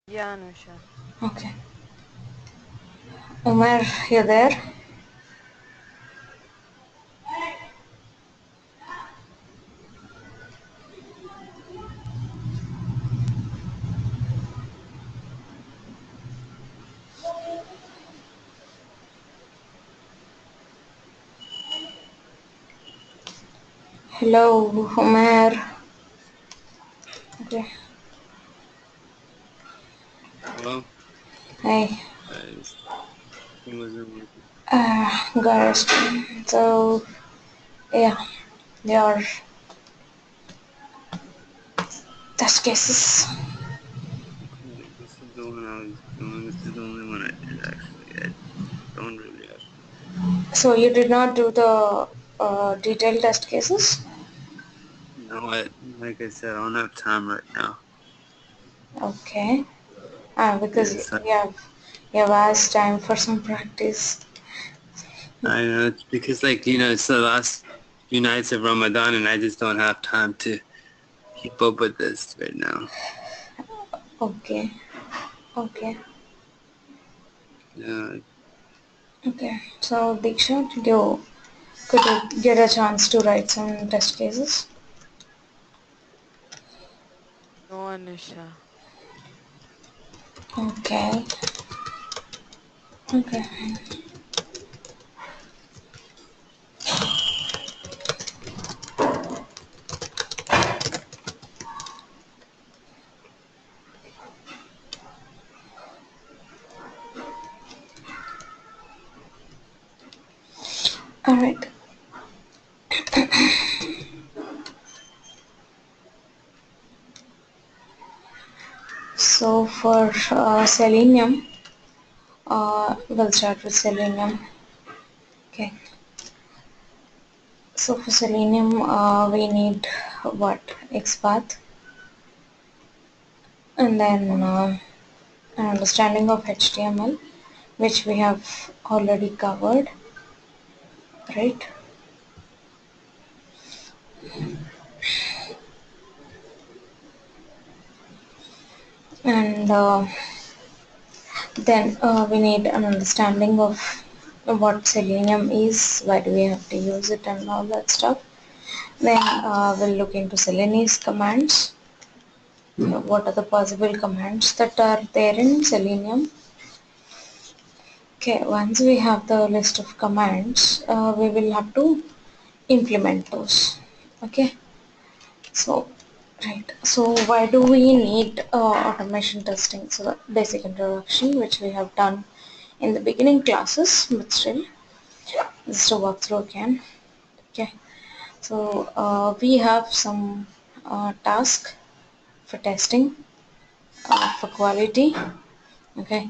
Yeah, Anusha. Okay. Umar, you there? Hello, Umar. Okay. Hello? Hi. Guys, thing wasn't working. Guys. So, yeah, your test cases. Okay, this is the one I was doing. This is the only one I did actually. I don't really have time. So, you did not do the detailed test cases? No, like I said, I don't have time right now. Okay. Because Yes, you have asked time for some practice. I know. It's because, it's the last few nights of Ramadan and I just don't have time to keep up with this right now. Okay. Okay. Yeah, Okay. So, Diksha, could you get a chance to write some test cases? No, Anusha. Okay. Okay. All right. So for selenium, we'll start with selenium. Okay. So for selenium, we need what? XPath, and then an understanding of HTML, which we have already covered, right? And then we need an understanding of what selenium is, why do we have to use it, and all that stuff. Then we'll look into Selenium commands. What are the possible commands that are there in Selenium? Okay, once we have the list of commands, we will have to implement those. Okay, so right. So why do we need automation testing? So the basic introduction, which we have done in the beginning classes, but still just a walkthrough again. Okay, so we have some task for testing for quality. Okay,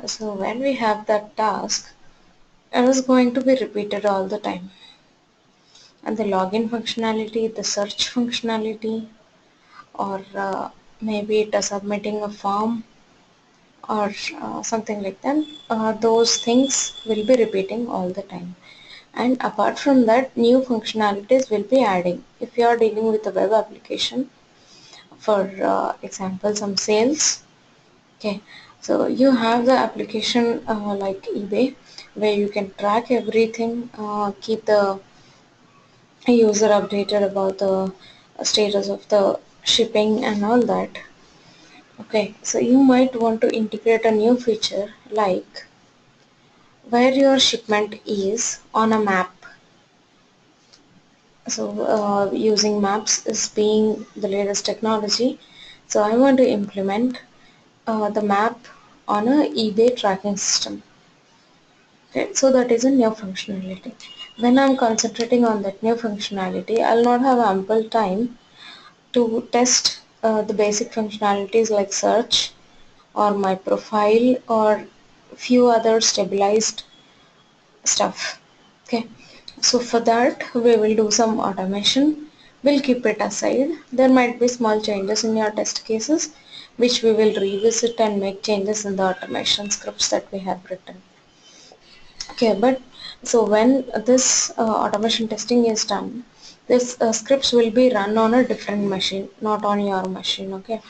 so when we have that task, it is going to be repeated all the time. And the login functionality, the search functionality, or maybe it is submitting a form or something like that, those things will be repeating all the time. And apart from that, new functionalities will be adding. If you are dealing with a web application, for example, some sales. Okay, so you have the application like eBay, where you can track everything, keep the user updated about the status of the shipping and all that. Okay, so you might want to integrate a new feature like where your shipment is on a map. So using maps is being the latest technology. So I want to implement the map on a eBay tracking system. Okay, so that is a new functionality. When I'm concentrating on that new functionality, I'll not have ample time to test the basic functionalities like search or my profile or few other stabilized stuff. Okay, so for that we will do some automation. We'll keep it aside. There might be small changes in your test cases which we will revisit and make changes in the automation scripts that we have written. Okay, but so when this automation testing is done, this scripts will be run on a different machine, not on your machine. Okay,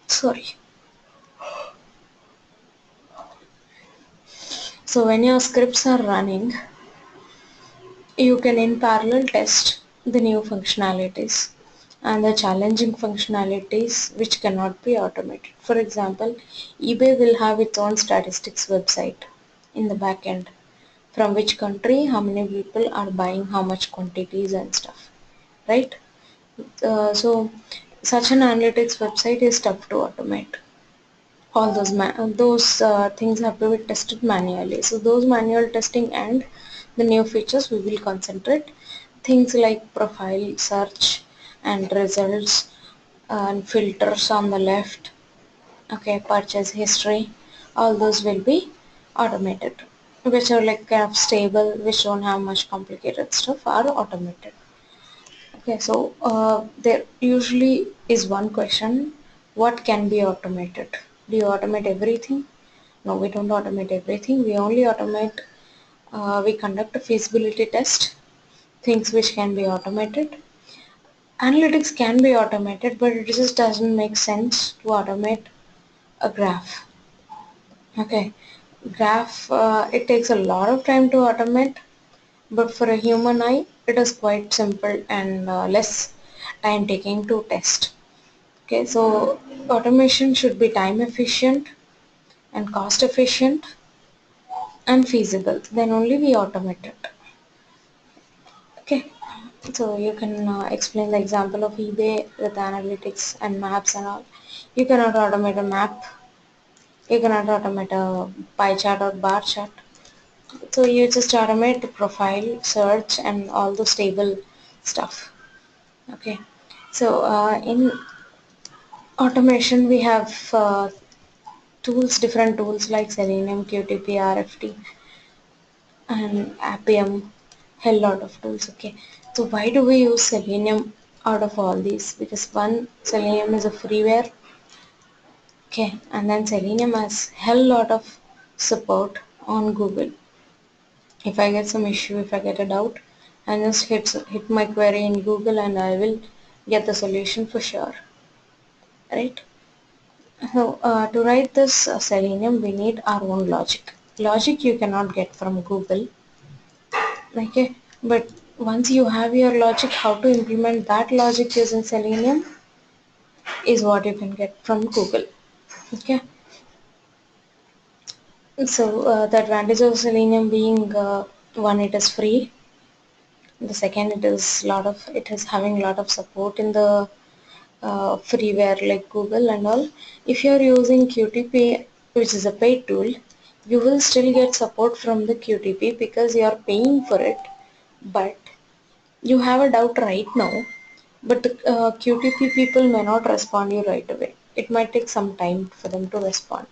Sorry. So when your scripts are running, you can in parallel test the new functionalities and the challenging functionalities which cannot be automated. For example, eBay will have its own statistics website in the back end, from which country, how many people are buying how much quantities and stuff, right? So such an analytics website is tough to automate. All those things have to be tested manually. So those manual testing and the new features we will concentrate. Things like profile search and results and filters on the left. Okay, purchase history. All those will be automated. Which are like kind of stable, which don't have much complicated stuff, are automated. Okay, so there usually is one question: what can be automated? Do you automate everything? No, we don't automate everything. We only automate, we conduct a feasibility test, things which can be automated. Analytics can be automated, but it just doesn't make sense to automate a graph. Okay, graph, it takes a lot of time to automate, but for a human eye, it is quite simple and less time taking to test. Okay, so automation should be time efficient and cost efficient and feasible. Then only we automate it. Okay, so you can explain the example of eBay with analytics and maps and all. You cannot automate a map. You cannot automate a pie chart or bar chart. So you just automate the profile, search, and all the stable stuff. Okay, so in automation we have tools, different tools like Selenium, QTP, RFT, and Appium, hell lot of tools. Okay, so why do we use Selenium out of all these? Because one, Selenium is a freeware. Okay, and then Selenium has hell lot of support on Google. If I get some issue, if I get a doubt, I just hit my query in Google and I will get the solution for sure, right? So to write this Selenium, we need our own logic. Logic you cannot get from Google, okay? But once you have your logic, how to implement that logic using Selenium is what you can get from Google, okay? So the advantage of Selenium being one, it is free. The second, it is having a lot of support in the freeware like Google and all. If you are using QTP, which is a paid tool, you will still get support from the QTP because you are paying for it. But you have a doubt right now, but the QTP people may not respond you right away. It might take some time for them to respond,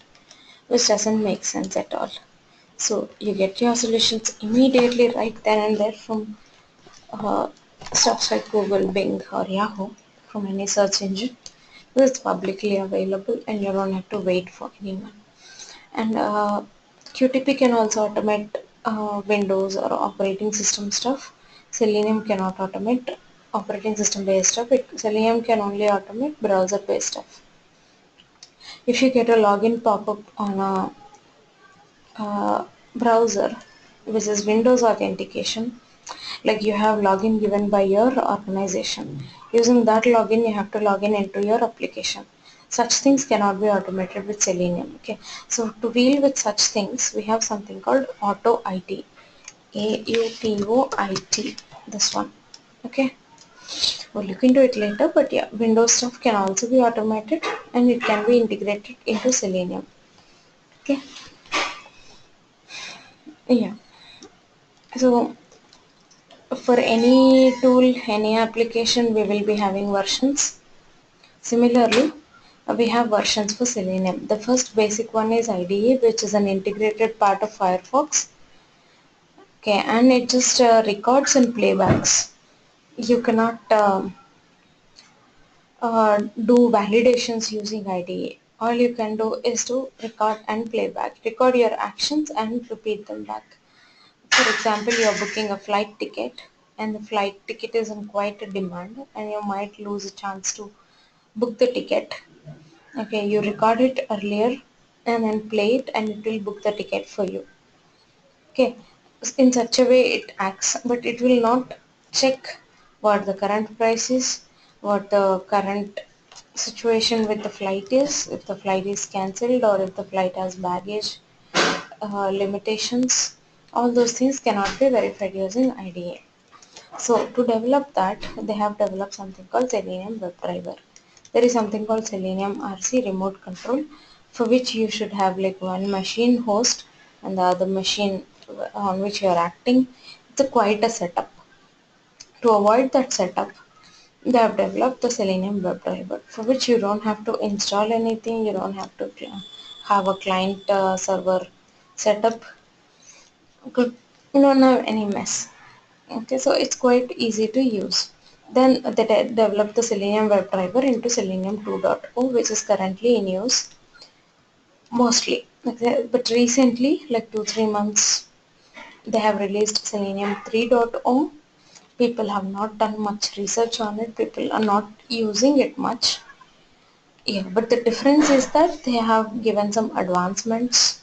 which doesn't make sense at all. So you get your solutions immediately right then and there from uh, stuff like Google, Bing, or Yahoo, from any search engine. It's publicly available and you don't have to wait for anyone. And QTP can also automate Windows or operating system stuff. Selenium cannot automate operating system based stuff. Selenium can only automate browser based stuff. If you get a login pop-up on a browser, which is Windows authentication, like you have login given by your organization. Using that login, you have to log in into your application. Such things cannot be automated with Selenium. Okay, so to deal with such things, we have something called Auto IT, AUTOIT. This one. Okay, we'll look into it later. But yeah, Windows stuff can also be automated, and it can be integrated into Selenium. Okay, yeah. So for any tool, any application, we will be having versions. Similarly, we have versions for Selenium. The first basic one is IDE, which is an integrated part of Firefox. Okay, and it just records and playbacks. You cannot do validations using IDE. All you can do is to record and playback. Record your actions and repeat them back. For example, you are booking a flight ticket and the flight ticket is in quite a demand and you might lose a chance to book the ticket. Okay, you record it earlier and then play it and it will book the ticket for you. Okay, in such a way it acts, but it will not check what the current price is, what the current situation with the flight is, if the flight is cancelled or if the flight has baggage limitations. All those things cannot be verified using IDA. So to develop that, they have developed something called Selenium WebDriver. There is something called Selenium RC remote control, for which you should have like one machine host and the other machine on which you are acting. It's quite a setup. To avoid that setup, they have developed the Selenium WebDriver, for which you don't have to install anything. You don't have to have a client server setup. Good. You don't have any mess. Okay, so it's quite easy to use. Then they developed the Selenium WebDriver into Selenium 2.0, which is currently in use mostly. Okay, but recently, like 2-3 months, they have released Selenium 3.0. People have not done much research on it. People are not using it much. Yeah, but the difference is that they have given some advancements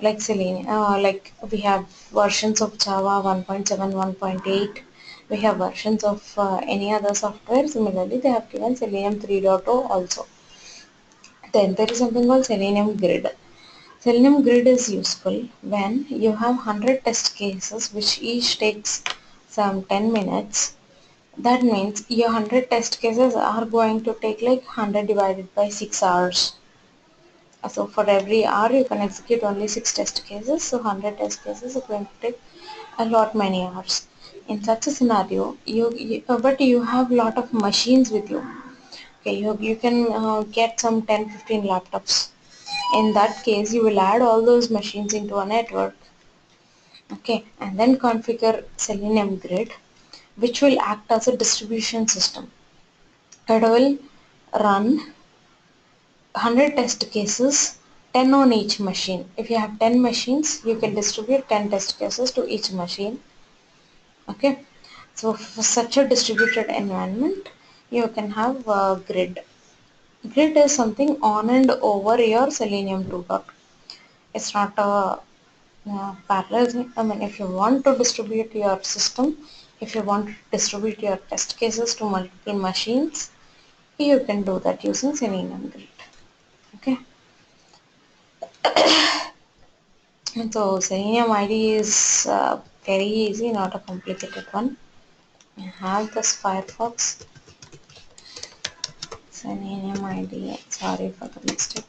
like Selenium, like we have versions of Java 1.7, 1.8. We have versions of any other software. Similarly, they have given Selenium 3.0 also. Then there is something called Selenium Grid. Selenium Grid is useful when you have 100 test cases which each takes some 10 minutes. That means your 100 test cases are going to take like 100 divided by 6 hours. So for every hour you can execute only 6 test cases. So 100 test cases are going to take a lot many hours. In such a scenario, but you have lot of machines with you. Okay, you can get some 10-15 laptops. In that case, you will add all those machines into a network. Okay, and then configure Selenium Grid, which will act as a distribution system. It will run 100 test cases, 10 on each machine. If you have 10 machines, you can distribute 10 test cases to each machine. Okay, so for such a distributed environment, you can have a grid. Grid is something on and over your Selenium 2. It's not a parallel thing. I mean, if you want to distribute your system, if you want to distribute your test cases to multiple machines, you can do that using Selenium Grid. Okay. And so Selenium ID is very easy, not a complicated one. I have this Firefox Selenium ID. Sorry for the mistake.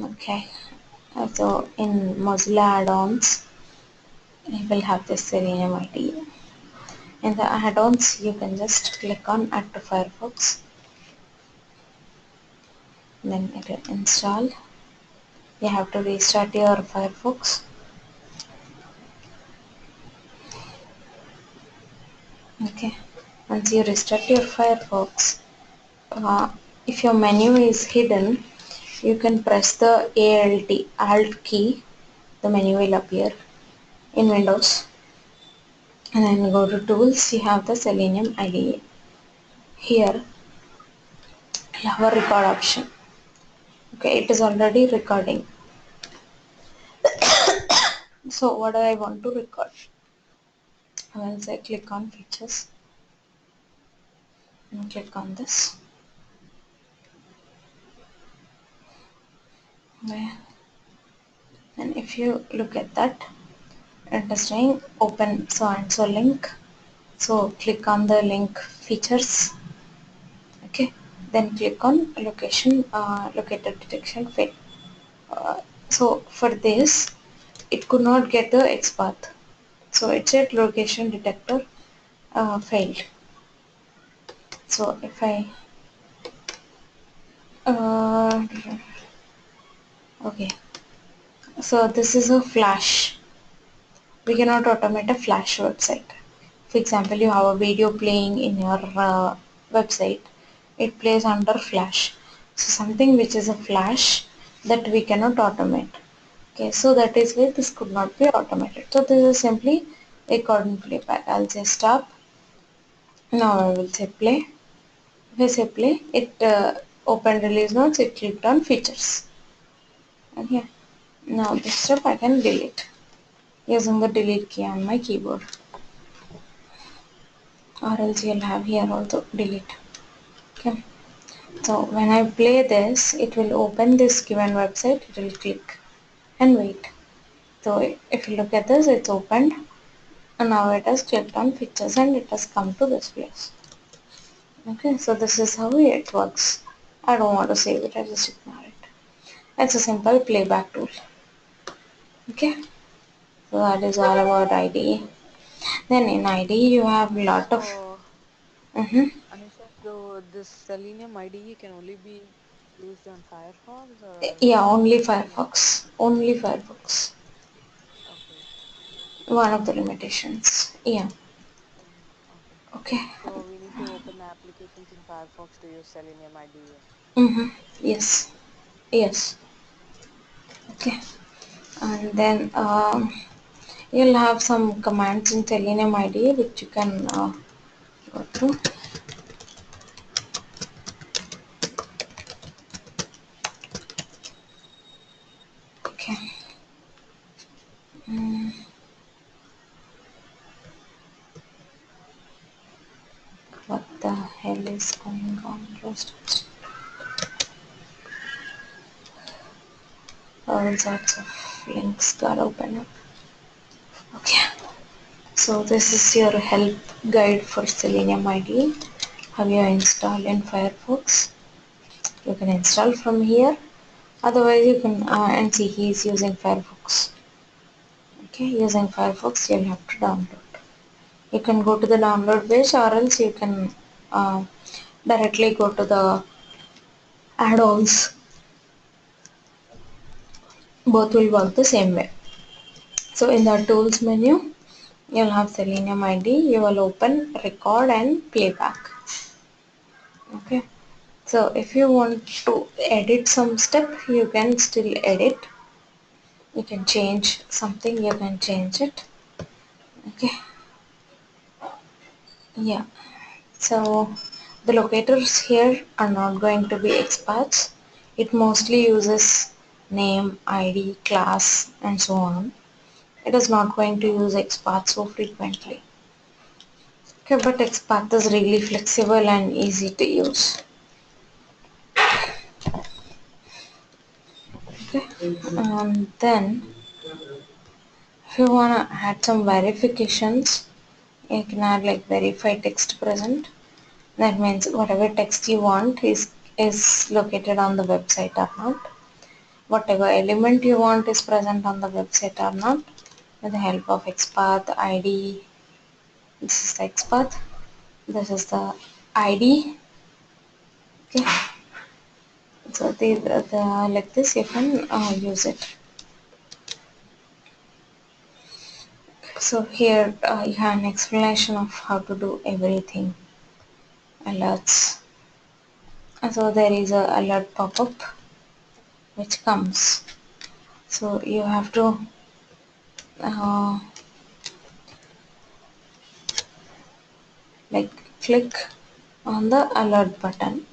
Okay. So in Mozilla add-ons, you will have this Selenium ID. In the add-ons, you can just click on Add to Firefox. Then it will install. You have to restart your Firefox. Okay. Once you restart your Firefox, uh, if your menu is hidden, you can press the Alt key. The menu will appear in Windows. And then go to Tools. You have the Selenium IDE. Here, you have a record option. Okay, it is already recording. So what do I want to record? Once I click on Features and click on this. And if you look at that, it is saying open so and so link. So click on the link features. Okay, then click on locator detection fail. So for this, it could not get the XPath. So it said location detector failed. So if I uh, okay, so this is a Flash. We cannot automate a Flash website. For example, you have a video playing in your website. It plays under Flash. So something which is a Flash that we cannot automate. Okay, so that is why this could not be automated. So this is simply record and playback. I'll say stop. Now I will say play. If I say play, it opened release notes, it clicked on features. Okay. Now this step I can delete using the delete key on my keyboard, or else you'll have here also delete. Okay. So when I play this, it will open this given website, it will click and wait. So if you look at this, it's opened and now it has clicked on features and it has come to this place. Okay, so this is how it works. I don't want to save it, I just ignore it. It's a simple playback tool. Okay, so that is all about IDE. Then in IDE you have a lot of So, Anusha, so this Selenium IDE can only be used on Firefox or yeah, only any other? Firefox. Only Firefox. Okay. One of the limitations. Yeah. Okay. Okay. So we need to open the applications in Firefox to use Selenium IDE. Yes. Yes. Okay. And then you'll have some commands in Selenium IDE which you can go through. Okay. What the hell is going on? Just all sorts of links got open up. Okay. So this is your help guide for Selenium IDE. Have you installed in Firefox? You can install from here. Otherwise, you can and see he is using Firefox. Okay, using Firefox, you'll have to download. You can go to the download page, or else you can uh, directly go to the add-ons. Both will work the same way. So in the tools menu, you'll have Selenium ID. You will open record and playback. Okay. So if you want to edit some step, you can still edit. You can change something, you can change it. Okay. Yeah. So the locators here are not going to be XPaths. It mostly uses name, ID, class, and so on. It is not going to use XPath so frequently. Okay, but XPath is really flexible and easy to use. Okay, and then if you wanna add some verifications, you can add like verify text present. That means whatever text you want is located on the website or not. Whatever element you want is present on the website or not. With the help of XPath, ID, this is the XPath, this is the ID. Okay, so like this you can use it. So here you have an explanation of how to do everything. Alerts. So there is a alert pop-up which comes. So you have to uh, like click on the alert button.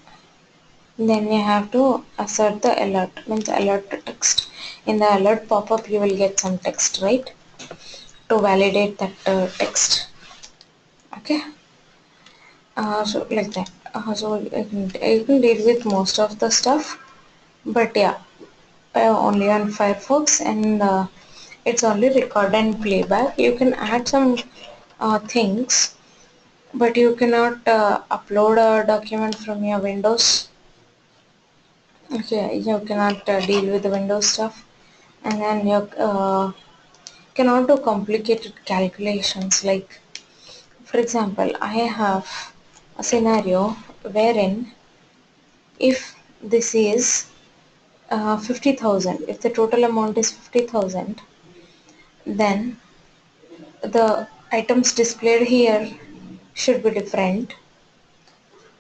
Then you have to assert the alert, means alert text. In the alert pop-up you will get some text, right? To validate that text. Okay. So like that. So you can deal with most of the stuff, but yeah, only on Firefox, and it's only record and playback. You can add some things, but you cannot upload a document from your Windows. Okay, you cannot deal with the Windows stuff, and then you cannot do complicated calculations. Like, for example, I have a scenario wherein if this is 50,000, if the total amount is 50,000, then the items displayed here should be different.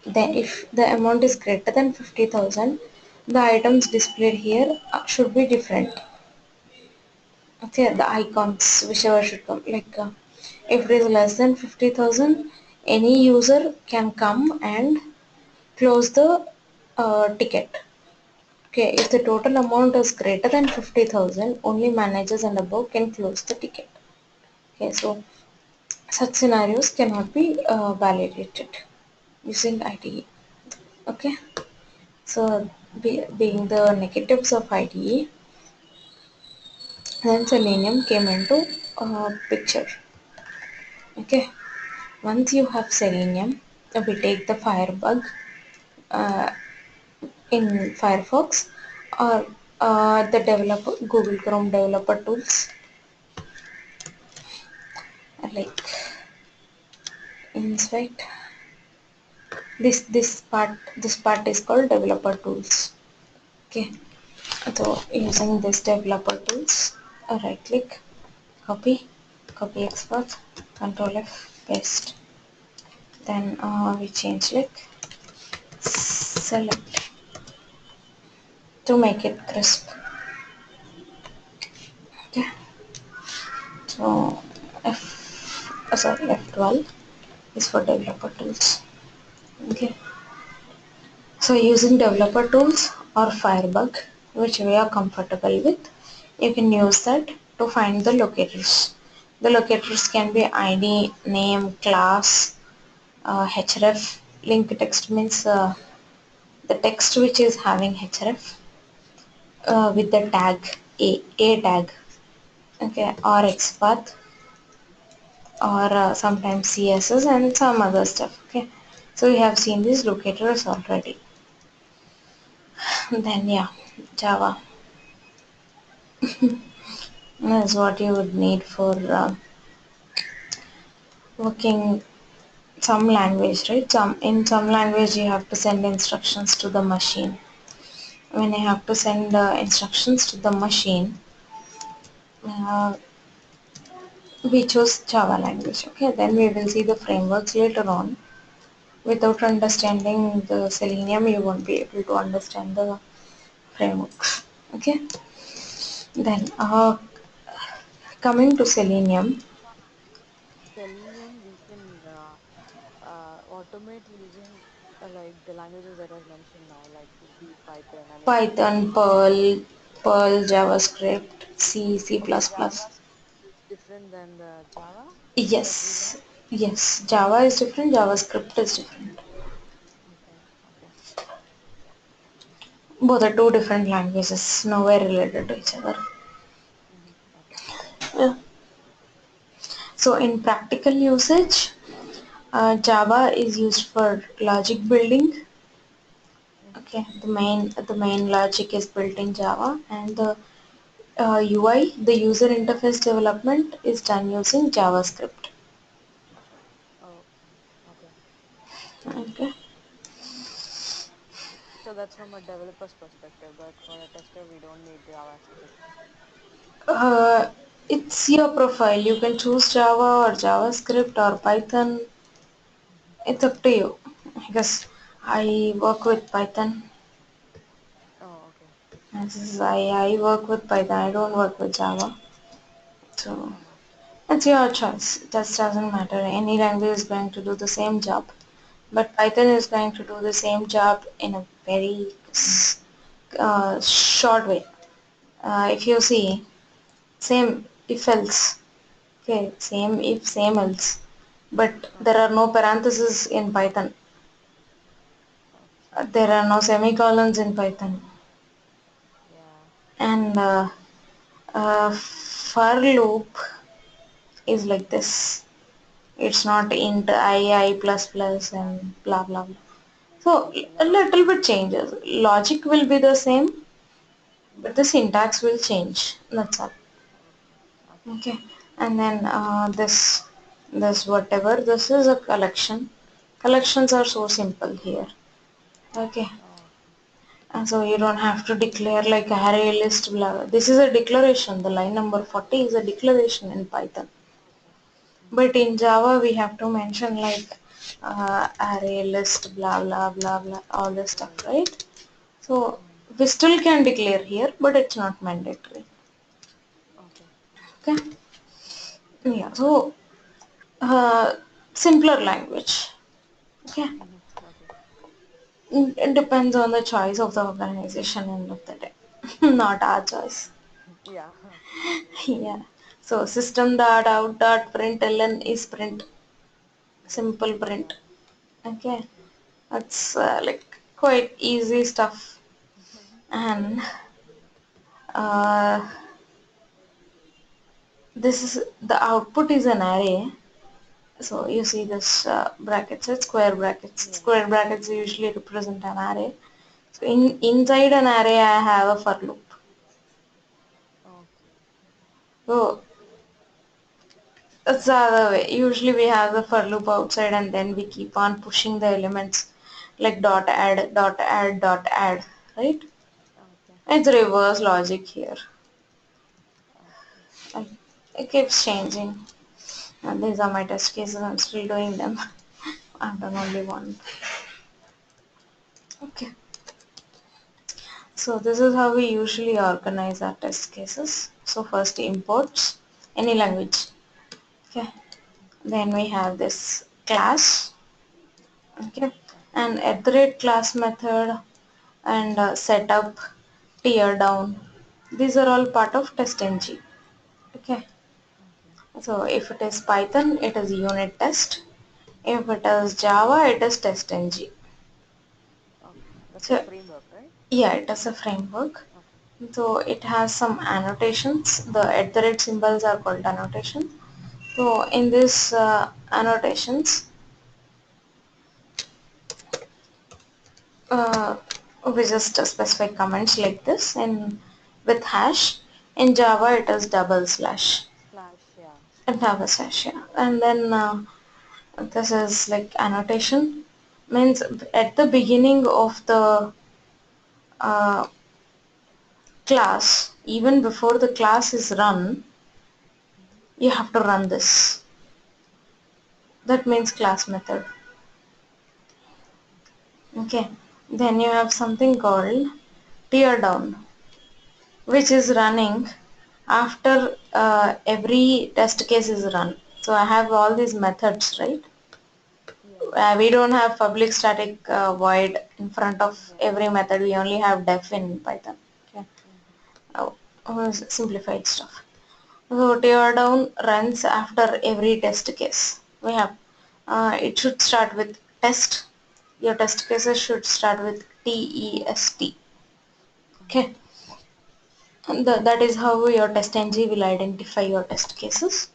Then if the amount is greater than 50,000, the items displayed here should be different. Okay, the icons, whichever should come. Like if it is less than 50,000, any user can come and close the ticket. Okay, if the total amount is greater than 50,000, only managers and above can close the ticket. Okay, so such scenarios cannot be validated using IDE. Okay, so being the negatives of IDE, then selenium came into picture. Okay, once you have selenium, we take the Firebug uh, in Firefox or the developer Google Chrome developer tools like inside this part is called developer tools. Okay, so using this developer tools, right click, copy, copy export, control F, paste. Then we change like select to make it crisp. Okay, so sorry, F12 is for developer tools. Okay, so using developer tools or Firebug, which we are comfortable with, you can use that to find the locators. The locators can be ID, name, class, href. Link text means the text which is having href with the tag a tag. Okay, or XPath or sometimes CSS and some other stuff. Okay, so we have seen these locators already. Then yeah, Java is what you would need for working some language, right? In some language you have to send instructions to the machine. When you have to send instructions to the machine, uh, we choose Java language. Okay, then we will see the frameworks later on. Without understanding the Selenium, you won't be able to understand the frameworks. Okay, then coming to Selenium. Selenium we can automate using like the languages that I've mentioned now, like be it Python, and if Python, Perl, JavaScript, C, C++. okay, JavaScript is different than the Java that we Yes, learned. yes. Java is different, JavaScript is different. Okay, okay. Both are two different languages, nowhere related to each other. Okay. Yeah. So in practical usage, Java is used for logic building. Mm-hmm. Okay, the main logic is built in Java, and the UI, the user interface development, is done using JavaScript. Oh, okay. Okay. So that's from a developer's perspective, but for a tester, we don't need JavaScript. Uh, it's your profile. You can choose Java or JavaScript or Python. It's up to you. I guess I work with Python. Oh, okay. I work with Python. I don't work with Java. So Uh-huh. it's your choice. It just doesn't matter. Any language is going to do the same job. But Python is going to do the same job in a very short way. If you see, same if else. Okay, same if, same else. But there Uh-huh. are no parentheses in Python. Okay. There are no semicolons in Python. Yeah. And for loop is like this. It's not int I plus plus and blah blah blah. So Okay, a like little bit changes. Logic will be the same, but mm-hmm. the syntax will change. That's all. Okay. Okay. Okay. And then this whatever, this is a collection. Collections are so simple here. Okay. Oh, And so you don't have to declare like array list blah. This is a declaration. The line number 40 is a declaration in Python. okay. Mm-hmm. But in Java we have to mention like array list blah blah blah blah all this stuff, Right. right? So Mm. we still can declare here, but it's not mandatory. Okay. Okay. Yeah. So uh, simpler language. Okay. Mm-hmm. Okay. It depends on the choice of the organization end of the day, not our choice. Yeah. Yeah. So system dot out dot println is print, Just simple print. print. Yeah. Okay, that's like quite easy stuff. And uh, this is the output is an array. So you see this brackets, it's square brackets. Yeah. Square brackets usually represent an array. So inside an array I have a for loop. Okay. So that's the other way. Usually we have the for loop outside and then we keep on pushing the elements like dot add, dot add, dot add, right? Okay. It's reverse logic here. Okay. And it keeps changing. And these are my test cases. I'm still doing them. I've done only one. Okay. So this is how we usually organize our test cases. So first imports, any language. Okay. Then we have this class. Okay. Okay. And at the rate class method and setup, tear down. These are all part of test ng. Okay. Okay. So if it is Python, it is unit test. If it is Java, it is test ng. Okay. That's a So framework, right? yeah, it is a framework. Okay. So it has some annotations. The at the rate symbols are called annotations. So in this annotations, uh, we just specify comments like this in with hash. In Java, it is double slash Slash. Yeah. and double slash. Yeah. And then this is like annotation means at the beginning of the uh, class, even before the class is run, Mm-hmm. you have to run this. That means class method. Okay. Then you have something called tear down, which is running after every test case is run. So I have all these methods, right? Yeah. We don't have public static void in front of Yeah. every method. We only have def in Python. Okay. Mm-hmm. Simplified stuff. So tear down runs after every test case. We have it should start with test. Your test cases should start with TEST. Okay, Mm-hmm. and that is how your test ng will identify your test cases.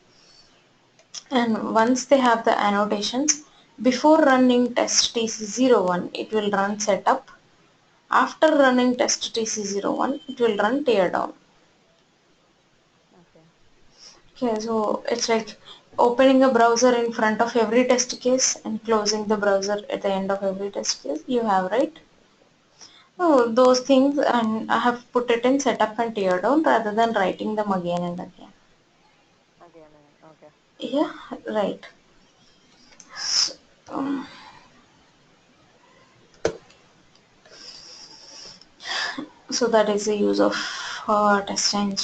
And once they have the annotations, before running test TC01, it will run setup. After running test TC01, it will run teardown. Okay. Okay, so it's like opening a browser in front of every test case and closing the browser at the end of every test case. You have, right? Yes. Yes. Oh, those things, and I have put it in setup and teardown rather than writing them again and again. Again. Again. Okay. Yeah, right. So, um, so that is the use of test and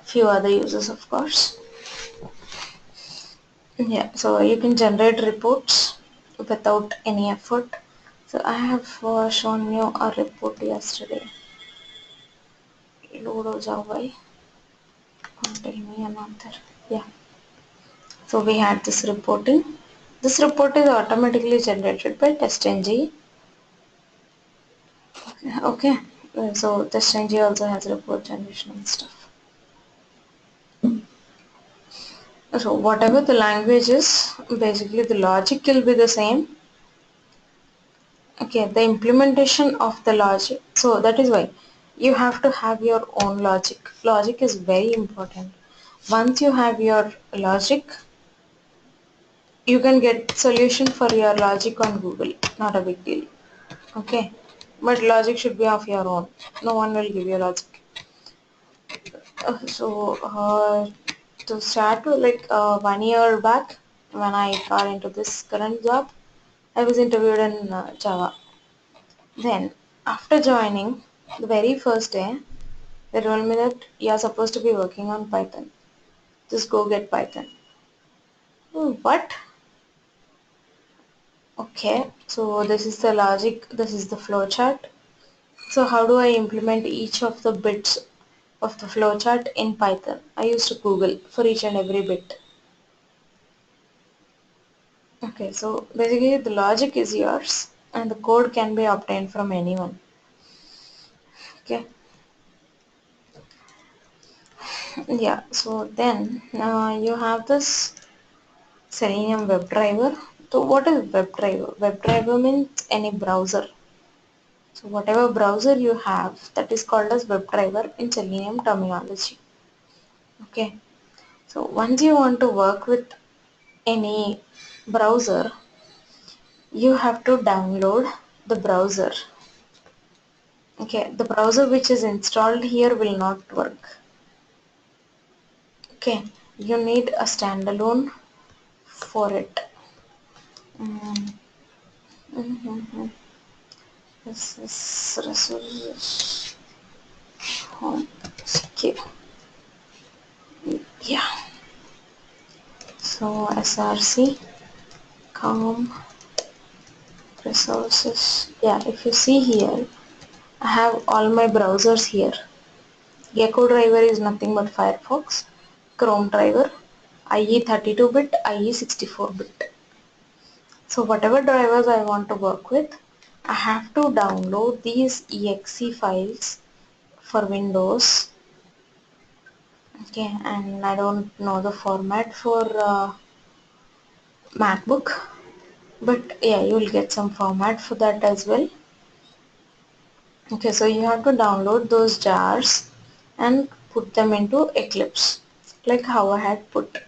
few other uses, of course. Yeah, so you can generate reports without any effort. So I have shown you a report yesterday. Ludo Java. Tell me another. Yeah. So we had this reporting. This report is automatically generated by TestNG. Okay. So TestNG also has report generation and stuff. So whatever the language is, basically the logic will be the same. Okay, the implementation of the logic. So that is why you have to have your own logic. Logic is very important. Once you have your logic, you can get solution for your logic on Google. Not a big deal. Okay. But logic should be of your own. No one will give you logic. So to start with, like 1 year back when I got into this current job, I was interviewed in Java. Then after joining, the very first day, they told me that you are supposed to be working on Python. Just go get Python. Oh, what? Okay, so this is the logic, this is the flow chart. So how do I implement each of the bits of the flowchart in Python? I used Google for each and every bit. Okay, so basically the logic is yours and the code can be obtained from anyone. Okay, yeah, so then you have this Selenium WebDriver. So what is WebDriver? WebDriver means any browser. So whatever browser you have, that is called as WebDriver in Selenium terminology. Okay, so once you want to work with any browser, you have to download the browser. Okay, the browser which is installed here will not work. Okay, you need a standalone for it. Mm, mhm. This is resource home. Okay. Yeah. So src com resources. Yeah, if you see here, I have all my browsers here. Gecko driver is nothing but Firefox, Chrome driver, IE32-bit, IE64-bit. So whatever drivers I want to work with, I have to download these exe files for Windows. Okay, and I don't know the format for MacBook, but yeah, you will get some format for that as well. Okay, so you have to download those jars and put them into Eclipse, like how I had put.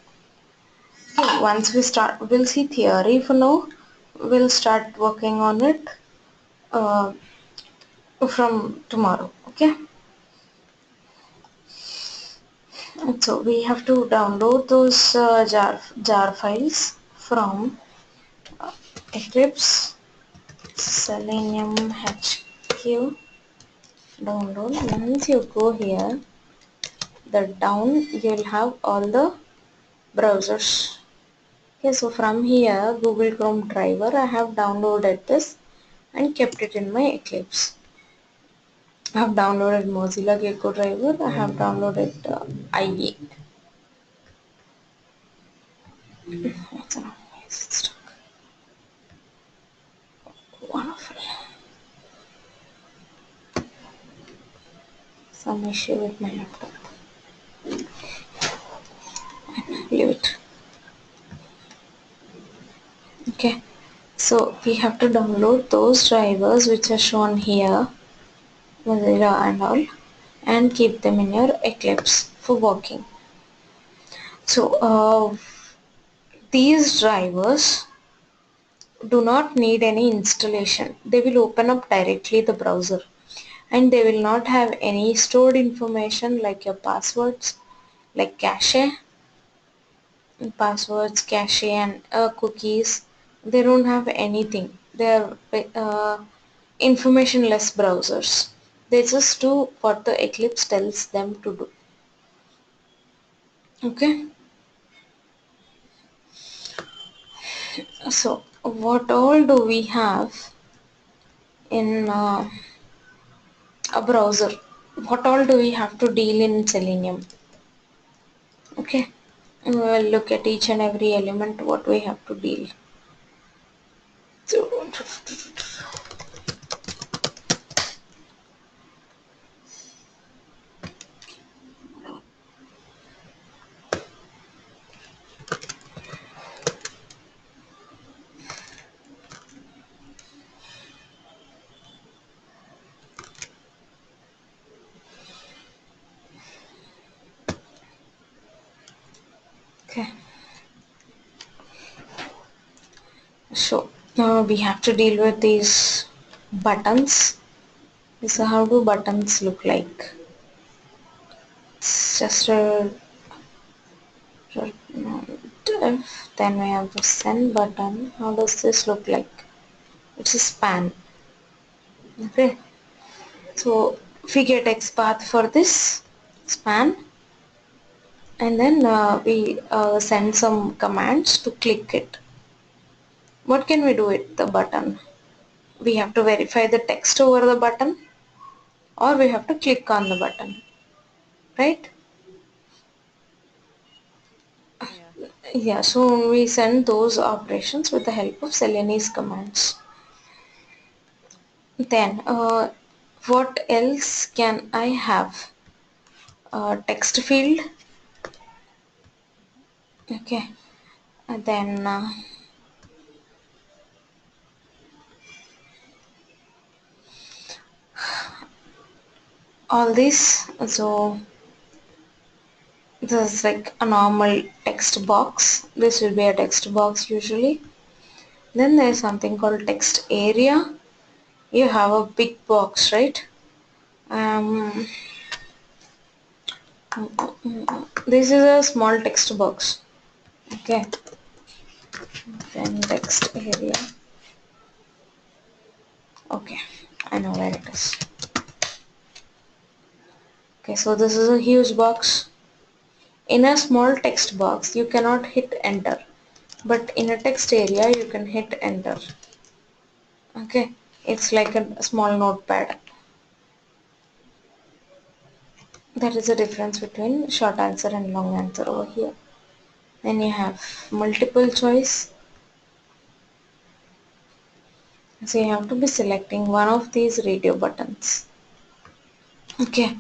Once we start, we'll see theory for now. We'll start working on it uh, from tomorrow. Okay. So we have to download those jar files from Eclipse Selenium HQ download. Once you go here, the down you'll have all the browsers. Okay, so from here Google Chrome driver I have downloaded this and kept it in my Eclipse. I have downloaded Mozilla Gecko driver. I have downloaded IE. What's wrong? Why is it stuck? Wonderful. Some issue with my laptop. Leave it. Okay. So we have to download those drivers which are shown here, Mozilla and all, and keep them in your Eclipse for working. So these drivers do not need any installation. They will open up directly the browser and they will not have any stored information like your passwords, like cache and cookies. They don't have anything. They are informationless browsers. They just do what the Eclipse tells them to do. Okay. So what all do we have in a browser? What all do we have to deal in Selenium? Okay. We will look at each and every element what we have to deal. So, okay. So now we have to deal with these buttons. So how do buttons look like? It's just a div. Then we have the send button. How does this look like? It's a span. Okay. So we get XPath for this span, and then we send some commands to click it. What can we do with the button? We have to verify the text over the button, or we have to click on the button, right? Yeah. Yeah, so we send those operations with the help of Celanese commands. Then what else can I have? Text field. Mm-hmm. Okay, and then all this. So this is like a normal text box. This will be a text box usually. Then there is something called text area. You have a big box, right? Um, this is a small text box. Okay, then text area. Okay, I know where it is. Okay, so this is a huge box. In a small text box, you cannot hit enter, but in a text area, you can hit enter. Okay, it's like a small notepad. That is the difference between short answer and long answer over here. Then you have multiple choice. So you have to be selecting one of these radio buttons. Okay,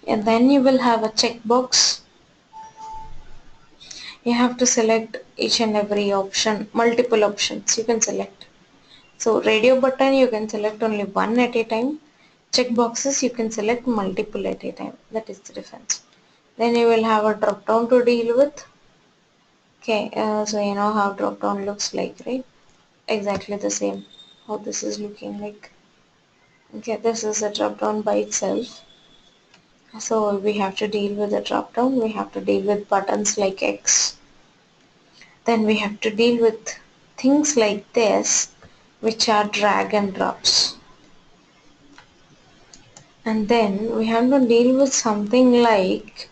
and then you will have a checkbox. You have to select each and every option, multiple options you can select. So radio button you can select only one at a time. Check boxes you can select multiple at a time. That is the difference. Then you will have a drop down to deal with. Okay, so you know how drop down looks like, right? Exactly the same. How this is looking like. Okay, this is a drop down by itself. So we have to deal with the drop down. We have to deal with buttons like X. Then we have to deal with things like this, which are drag and drops. And then we have to deal with something like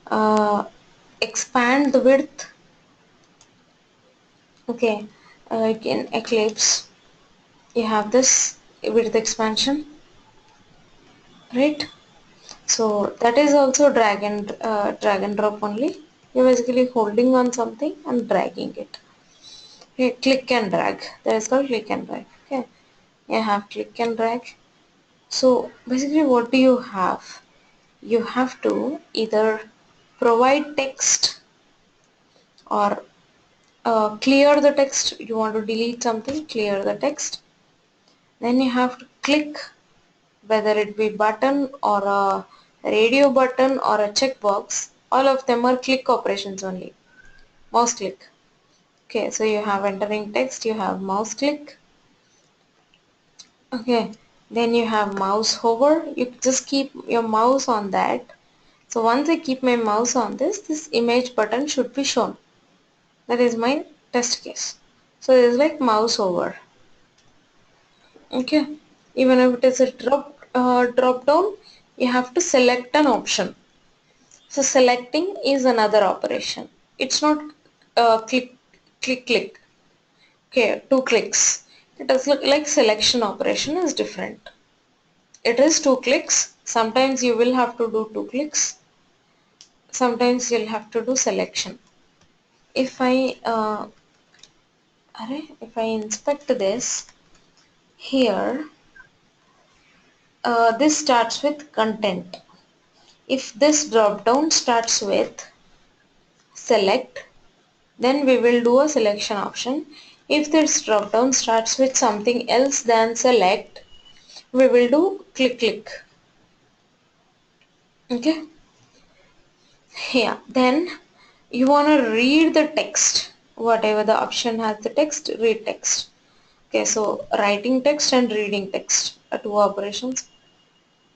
uh, expand the width. Okay, like in Eclipse you have this width expansion, right? So that is also drag and drop only. You're basically holding on something and dragging it. Okay, click and drag, that is called click and drag. Okay, you have click and drag. So basically what do you have? You have to either provide text or clear the text. You want to delete something, clear the text. Then you have to click, whether it be button or a radio button or a checkbox. All of them are click operations only. Mouse click. Okay, so you have entering text, you have mouse click. Okay, then you have mouse hover. You just keep your mouse on that. So once I keep my mouse on this image button should be shown. That is my test case. So it is like mouse over. Okay, even if it is a drop down, you have to select an option. So selecting is another operation. It's not click. Okay, two clicks. It does look like selection operation is different. It is two clicks. Sometimes you will have to do two clicks. Sometimes you'll have to do selection. If if I inspect this here, this starts with content. If this drop down starts with select, then we will do a selection option. If this drop down starts with something else than select, we will do click. Okay. Yeah. Then you want to read the text. Whatever the option has the text, read text. Okay. So writing text and reading text are two operations.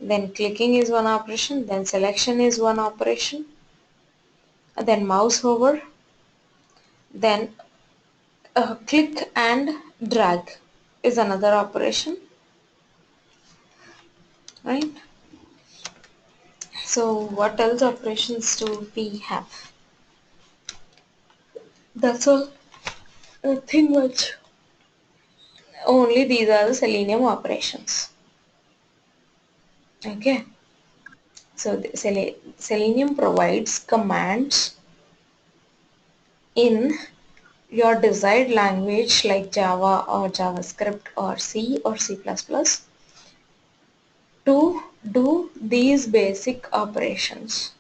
Then clicking is one operation. Then selection is one operation. Then mouse over. Then click and drag is another operation, right? So what else operations do we have? That's all. Nothing much. Only these are the selenium operations. Okay. So the selenium provides commands in your desired language like Java or JavaScript or C or C++ to do these basic operations.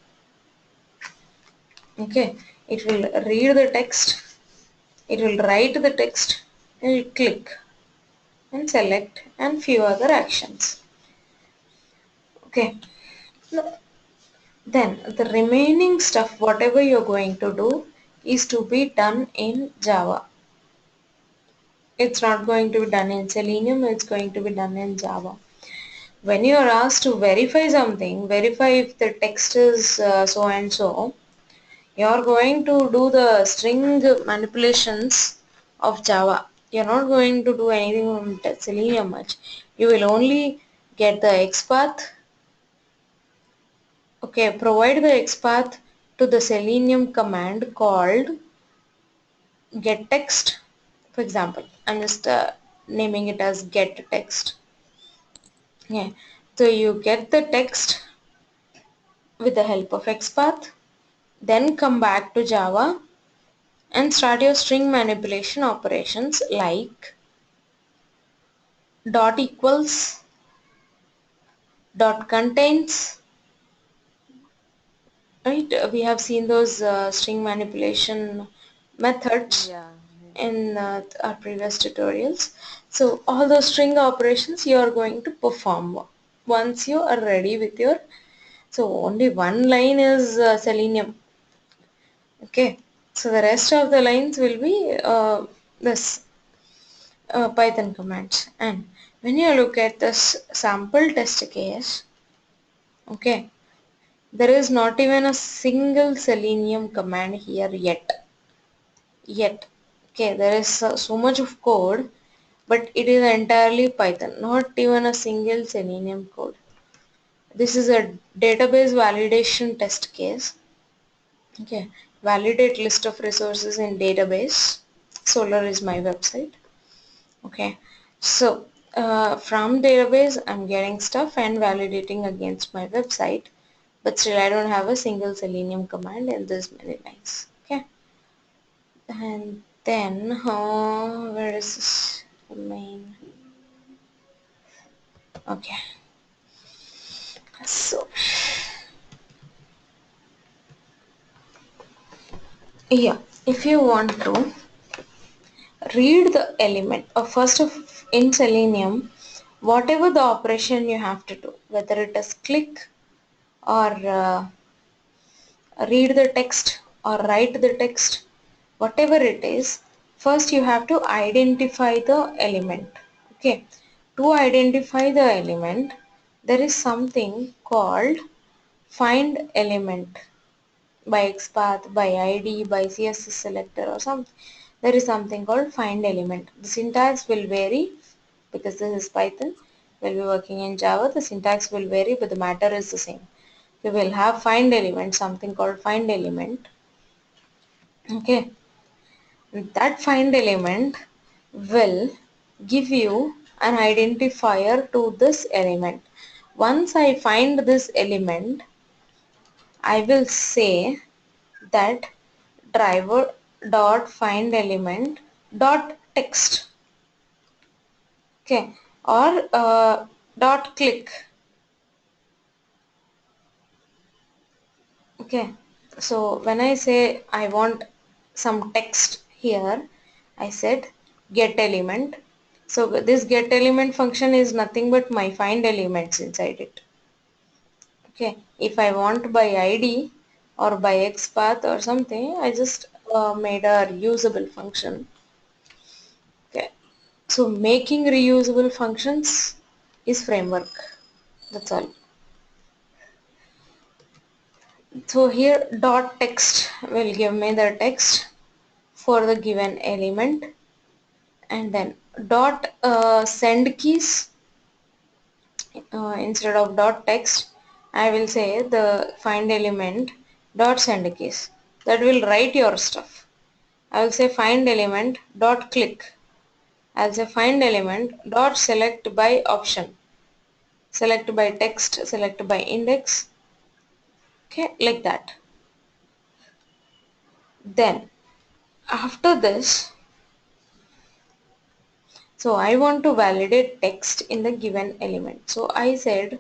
Okay, it will read the text, it will write the text, and you click and select and few other actions. Okay, then the remaining stuff, whatever you're going to do, is to be done in Java. It's not going to be done in Selenium, it's going to be done in Java. When you are asked to verify something, verify if the text is so and so, you are going to do the string manipulations of Java. You're not going to do anything on Selenium much. You will only get the XPath. Okay, provide the XPath to the Selenium command called getText. For example, I'm just naming it as getText. Yeah. So you get the text with the help of XPath, then come back to Java and start your string manipulation operations like dot equals, dot contains, right? We have seen those string manipulation methods Yeah, yeah. in our previous tutorials. So all those string operations you are going to perform once you are ready with your, so only one line is Selenium. Okay, so the rest of the lines will be this Python commands. And when you look at this sample test case, okay, there is not even a single Selenium command here yet. Okay, there is so much of code, but it is entirely Python, not even a single Selenium code. This is a database validation test case. Okay, validate list of resources in database. Solar is my website. Okay, so from database I'm getting stuff and validating against my website, but still I don't have a single Selenium command in this many lines. Okay, and then where is this main? Okay, so yeah, if you want to read the element first of in Selenium, whatever the operation you have to do, whether it is click or read the text or write the text, whatever it is, first you have to identify the element. Okay, to identify the element, there is something called find element by XPath, by ID, by CSS selector or something. There is something called find element. The syntax will vary because this is Python. We'll be working in Java. The syntax will vary, but the matter is the same. We will have find element, something called find element. Okay, that find element will give you an identifier to this element. Once I find this element, I will say that driver dot find element dot text. Okay, or dot click. Okay, so when I say I want some text here, I said get element. So this get element function is nothing but my find elements inside it. Okay, if I want by ID or by XPath or something, I just made a reusable function. Okay, so making reusable functions is framework. That's all. So here dot text will give me the text for the given element, and then dot send keys instead of dot text I will say the find element dot send keys that will write your stuff. I will say find element dot click. I'll say find element dot select by option. Select by text, select by index. Okay, like that. Then after this, so I want to validate text in the given element. So I said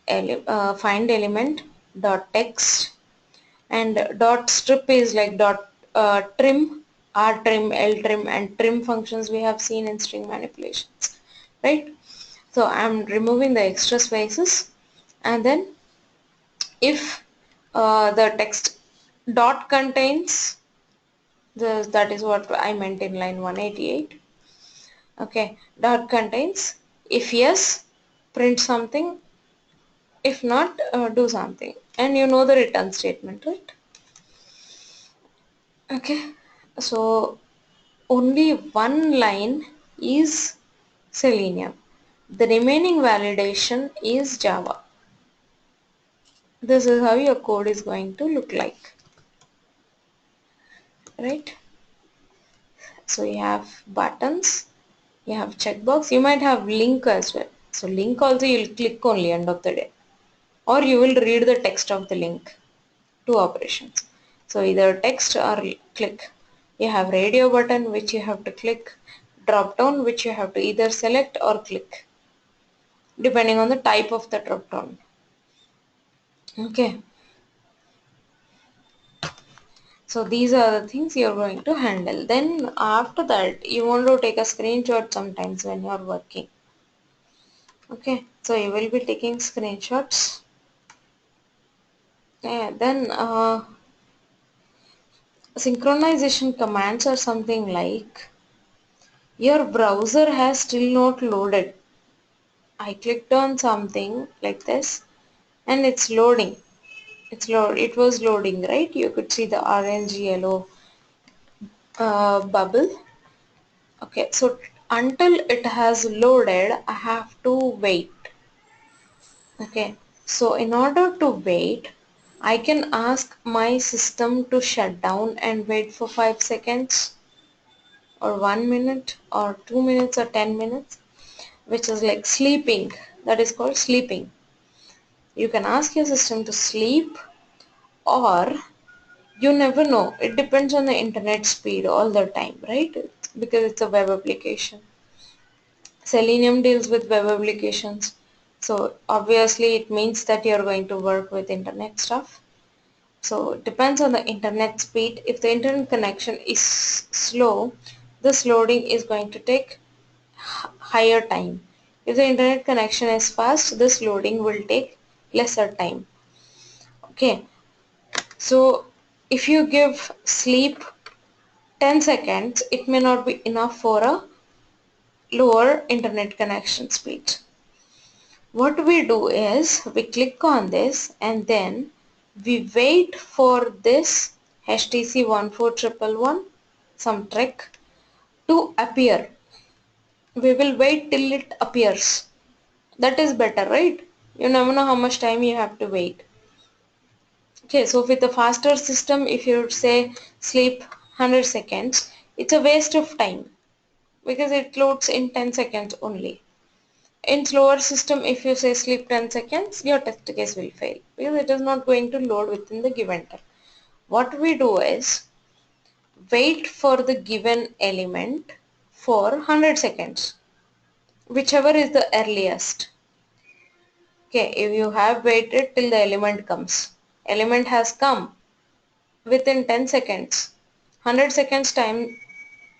find element dot text, and dot strip is like dot trim, r trim, l trim, and trim functions we have seen in string manipulations, right? So I'm removing the extra spaces, and then if the text dot contains that is what I meant in line 188. Okay, dot contains, if yes, print something, if not, do something, and you know the return statement, right? Okay, so only one line is Selenium. The remaining validation is Java. This is how your code is going to look like, right? So you have buttons, you have checkbox, you might have link as well. So link also you'll click only end of the day, or you will read the text of the link. Two operations. So either text or click. You have radio button which you have to click, drop down which you have to either select or click depending on the type of the drop down. Okay, so these are the things you're going to handle. Then after that you want to take a screenshot sometimes when you're working. Okay, so you will be taking screenshots. Yeah, then synchronization commands are something like your browser has still not loaded. I clicked on something like this and it's loading. It was loading, right? You could see the orange yellow bubble. Okay, so until it has loaded, I have to wait. Okay, so in order to wait, I can ask my system to shut down and wait for 5 seconds or 1 minute or 2 minutes or 10 minutes, which is like sleeping. That is called sleeping. You can ask your system to sleep, or you never know. It depends on the internet speed all the time, right? Because it's a web application. Selenium deals with web applications. So obviously it means that you're going to work with internet stuff. So it depends on the internet speed. If the internet connection is slow, this loading is going to take higher time. If the internet connection is fast, this loading will take lesser time. Okay, so if you give sleep 10 seconds, it may not be enough for a lower internet connection speed. What we do is we click on this and then we wait for this HTC 14111, some trick, to appear. We will wait till it appears. That is better, right? You never know how much time you have to wait. Okay, so with a faster system, if you say sleep 100 seconds, it's a waste of time because it loads in 10 seconds only. In slower system, if you say sleep 10 seconds, your test case will fail because it is not going to load within the given time. What we do is wait for the given element for 100 seconds, whichever is the earliest. Okay, if you have waited till the element comes, element has come within 10 seconds, 100 seconds time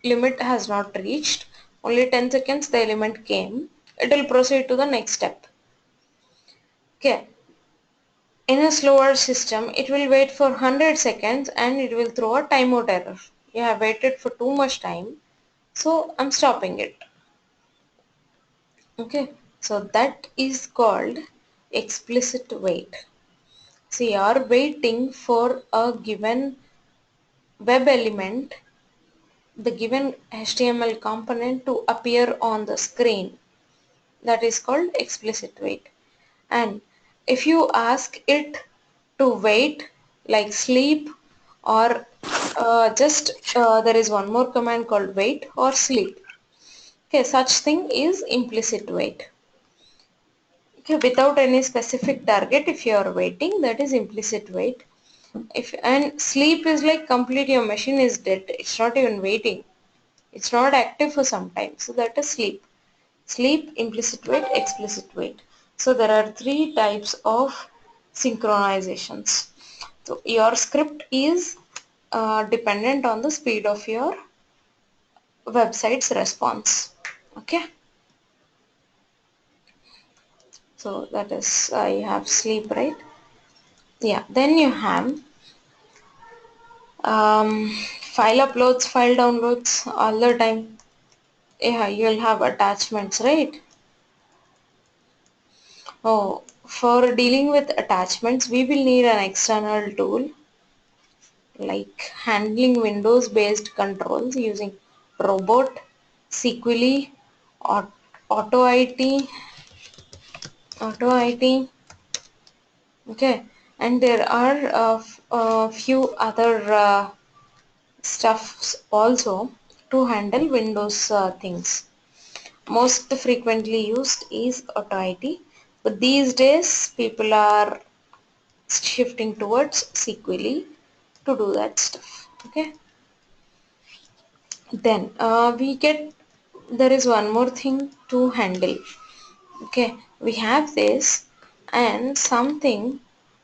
limit has not reached, only 10 seconds the element came, it will proceed to the next step. Okay, in a slower system it will wait for 100 seconds and it will throw a timeout error. You have waited for too much time, so I'm stopping it. Okay, so that is called explicit wait. So you are waiting for a given web element, the given HTML component to appear on the screen. That is called explicit wait. And if you ask it to wait like sleep or There is one more command called wait or sleep. Okay, such thing is implicit wait. Okay, without any specific target, if you are waiting, that is implicit wait. If and sleep is like complete your machine is dead. It's not even waiting. It's not active for some time. So that is sleep. Sleep, implicit wait, explicit wait. So there are three types of synchronizations. So your script is dependent on the speed of your website's response. Okay. So that is you have sleep, right? Yeah. Then you have file uploads, file downloads all the time. Yeah, you'll have attachments, right? Oh, for dealing with attachments, we will need an external tool like handling Windows based controls using robot, sequely, auto IT, auto IT. Okay, and there are a few other stuffs also to handle Windows things. Most frequently used is auto IT, but these days people are shifting towards sequely to do that stuff. Okay, then we get there is one more thing to handle. Okay, we have this and something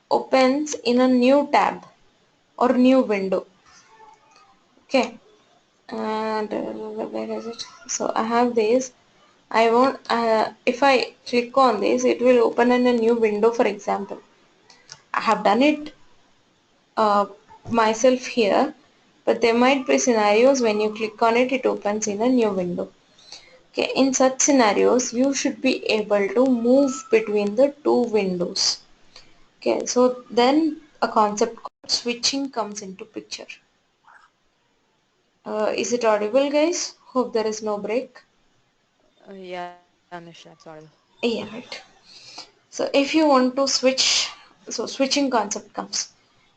opens in a new tab or new window. Okay, and where is it? So I have this. I want if I click on this, it will open in a new window. For example, I have done it uh, myself here, but there might be scenarios when you click on it, it opens in a new window. Okay, in such scenarios, you should be able to move between the two windows. Okay, so then a concept called switching comes into picture. Is it audible, guys? Hope there is no break. Yeah, Anusha, it's audible. Yeah, right. So if you want to switch, so switching concept comes.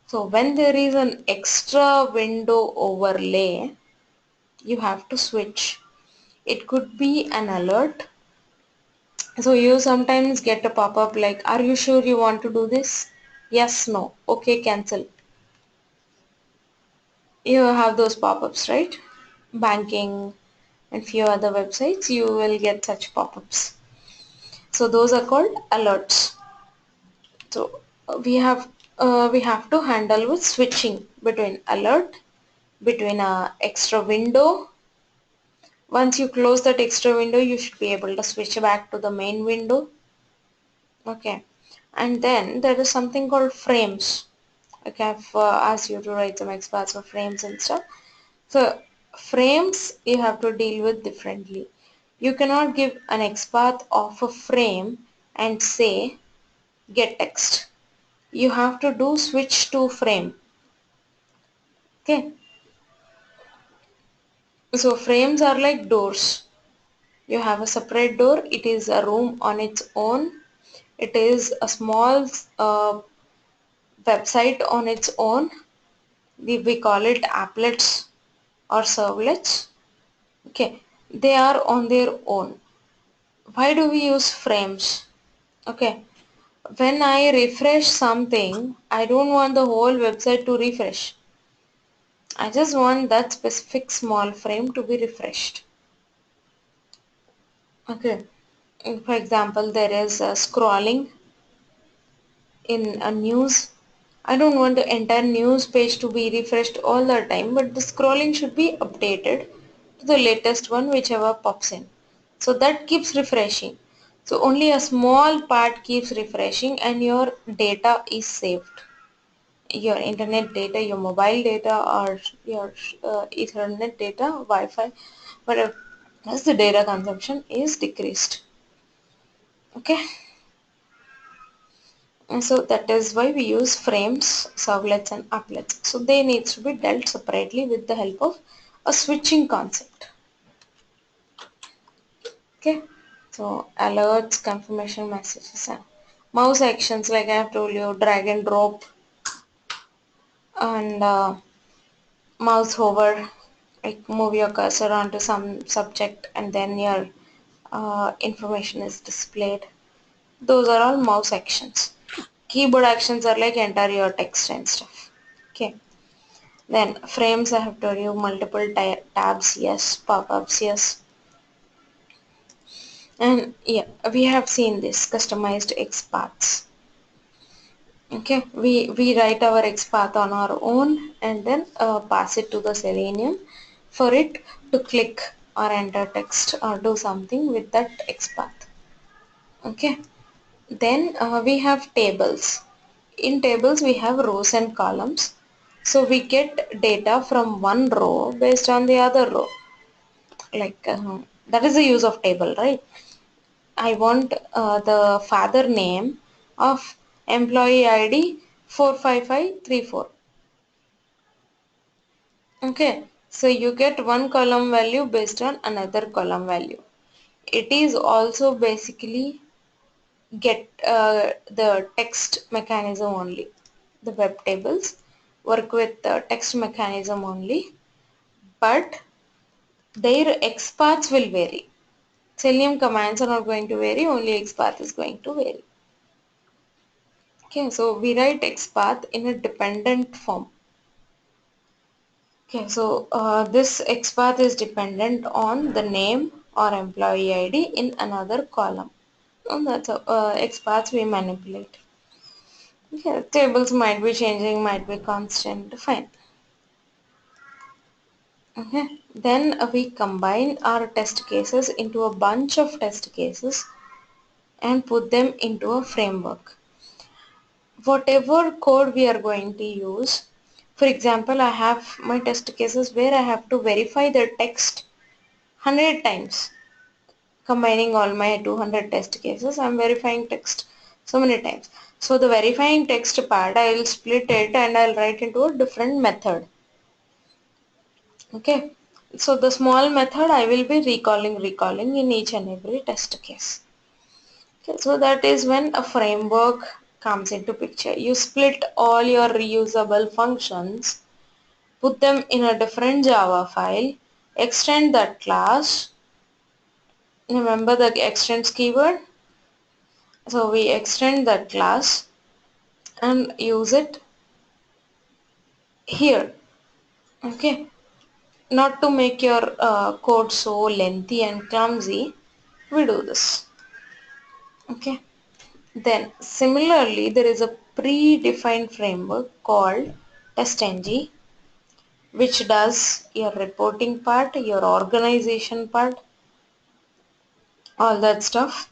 So when there is an extra window overlay, you have to switch. It could be an alert. So you sometimes get a pop-up like, are you sure you want to do this? Yes, no, okay, cancel. You have those pop-ups, right? Banking and few other websites, you will get such pop-ups. So those are called alerts. So we have to handle with switching between alert, between a extra window. Once you close that extra window, you should be able to switch back to the main window. Okay, and then there is something called frames. Okay, I've asked you to write some experts for frames and stuff. So frames you have to deal with differently. You cannot give an XPath of a frame and say get text. You have to do switch to frame. Okay, so frames are like doors. You have a separate door. It is a room on its own. It is a small website on its own. We call it applets or servlets. Okay, they are on their own. Why do we use frames? Okay, when I refresh something, I don't want the whole website to refresh. I just want that specific small frame to be refreshed. Okay, for example, there is scrolling in a news. I don't want the entire news page to be refreshed all the time, but the scrolling should be updated to the latest one, whichever pops in. So that keeps refreshing. So only a small part keeps refreshing and your data is saved. Your internet data, your mobile data or your Ethernet data, Wi-Fi, whatever, as the data consumption is decreased. Okay. And so that is why we use frames, servlets and applets. So they need to be dealt separately with the help of a switching concept. Okay. So alerts, confirmation messages and mouse actions like I have told you, drag and drop and mouse hover, like move your cursor onto some subject and then your information is displayed. Those are all mouse actions. Keyboard actions are like enter your text and stuff. Okay. Then frames, I have told you, multiple tabs, yes. Pop-ups, yes. And yeah, we have seen this customized XPaths. Okay, we write our XPath on our own and then pass it to the Selenium for it to click or enter text or do something with that XPath. Okay, then we have tables. In tables we have rows and columns. So we get data from one row based on the other row. Like that is the use of table, right? I want the father name of employee ID 45534. Okay, so you get one column value based on another column value. It is also basically get the text mechanism only. The web tables work with the text mechanism only, but their XPaths will vary. Selenium commands are not going to vary, only XPath is going to vary. Okay, so we write XPath in a dependent form. Okay, so this XPath is dependent on the name or employee ID in another column. And that's how XPaths we manipulate. Okay, tables might be changing, might be constant, fine. Okay, then we combine our test cases into a bunch of test cases and put them into a framework. Whatever code we are going to use, for example, I have my test cases where I have to verify the text 100 times. Combining all my 200 test cases, I'm verifying text so many times. So the verifying text part, I will split it and I'll write into a different method. Okay. So the small method I will be recalling in each and every test case. Okay. So that is when a framework comes into picture. You split all your reusable functions, put them in a different Java file, extend that class. Remember the extends keyword? So we extend that class and use it here. Okay. Not to make your code so lengthy and clumsy, we do this. Okay. Then similarly, there is a predefined framework called TestNG, which does your reporting part, your organization part, all that stuff.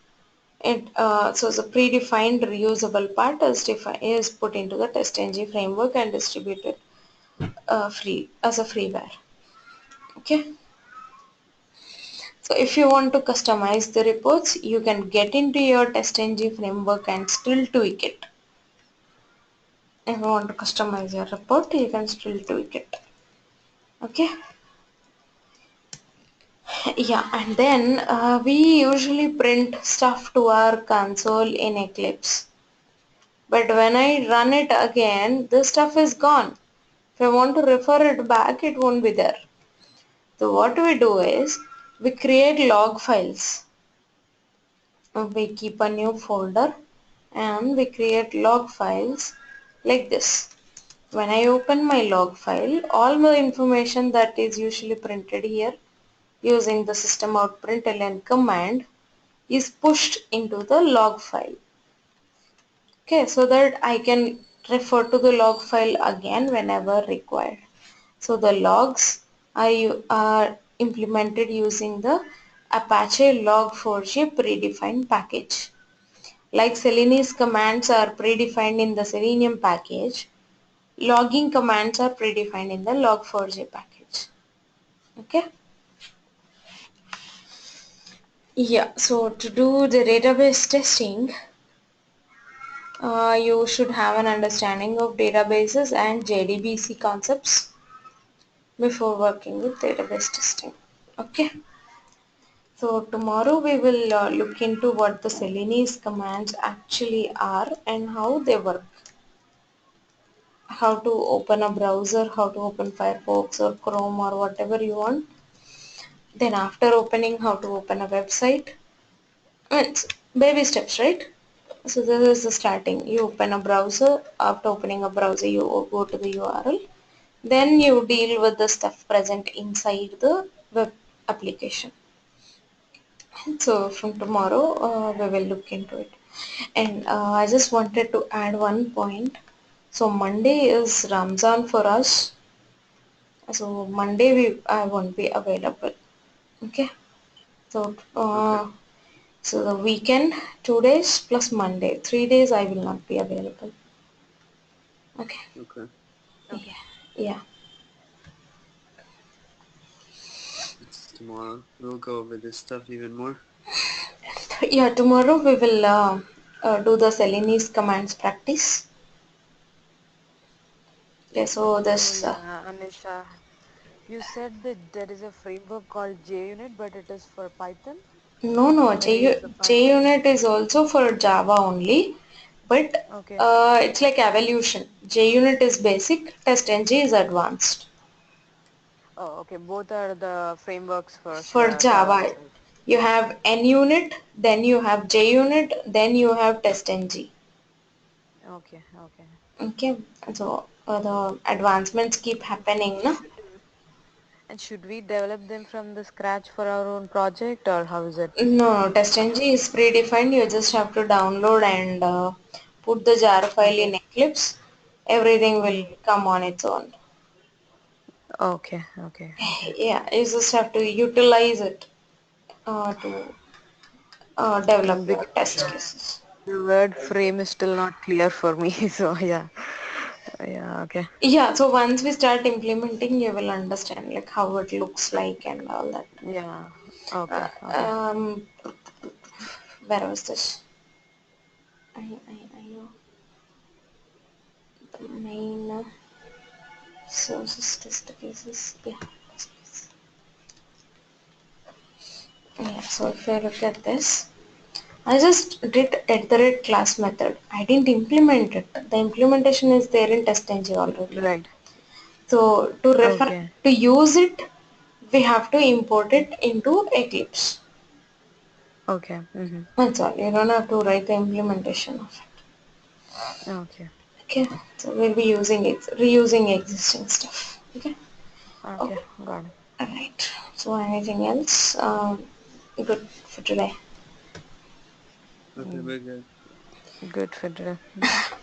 So the predefined reusable part is put into the TestNG framework and distributed free as a freeware. Okay. So if you want to customize the reports, you can get into your TestNG framework and still tweak it. If you want to customize your report, you can still tweak it. Okay. Yeah, and then we usually print stuff to our console in Eclipse. But when I run it again, this stuff is gone. If I want to refer it back, it won't be there. So what we do is we create log files. We keep a new folder and we create log files like this. When I open my log file, all the information that is usually printed here using the system out println command is pushed into the log file. Okay, so that I can refer to the log file again whenever required. So the logs are implemented using the Apache Log4j predefined package. Like Selenium's commands are predefined in the Selenium package, logging commands are predefined in the Log4j package. Okay. Yeah, so to do the database testing, you should have an understanding of databases and JDBC concepts before working with database testing. Okay. So tomorrow we will look into what the Selenium commands actually are and how they work. how to open a browser, how to open Firefox or Chrome or whatever you want. Then after opening, how to open a website. I mean, it's baby steps, right? So this is the starting. You open a browser. After opening a browser, you go to the URL. Then you deal with the stuff present inside the web application. So from tomorrow, we will look into it. And I just wanted to add one point. So Monday is Ramzan for us. So Monday I won't be available. Okay. So Okay. so the weekend 2 days plus Monday 3 days I will not be available. Okay. Okay. Okay. Yeah. Yeah. It's tomorrow. We'll go over this stuff even more. Yeah. Tomorrow we will do the Selenese commands practice. Okay. So So this yeah, Anisha, you said that there is a framework called JUnit, but it is for Python. no When you use the Python. JUnit is also for Java only, but Okay. it's like evolution. JUnit is basic. TestNG is advanced. Oh, okay. Both are the frameworks for For Java Java, itself. you have NUnit, then you have JUnit, then you have TestNG. Okay. Okay. Okay, so the advancements keep happening, And no? should we develop them from the scratch for our own project, or how is it? No, TestNG is predefined. You just have to download and put the jar file Okay. in Eclipse. Everything will Okay. come on its own. Okay. Okay. Okay. Yeah, you just have to utilize it to develop your Because test cases. the word frame is still not clear for me. So yeah. Yeah. Okay. Yeah, so once we start implementing, you will understand like how it looks like and all that. Yeah. Okay. Uh, Okay. um, where was this? I know the main sources test cases. Yeah, test case. Yeah. So if I look at this, I just did at the rate class method. I didn't implement it. The implementation is there in TestNG already. Right. So to refer Okay. to use it, we have to import it into Eclipse. Okay. Mm-hmm. That's all. You don't have to write the implementation of it. Okay. Okay. So we'll be using it, reusing existing stuff. Okay. Okay. Okay. Got it. Alright. So anything else? Good for today. Okay, Mm. we're good. Good for today.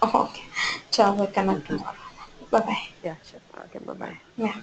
Okay. Ciao. We'll connect tomorrow. Bye bye. Yeah. Sure. Okay. Bye bye. Yeah.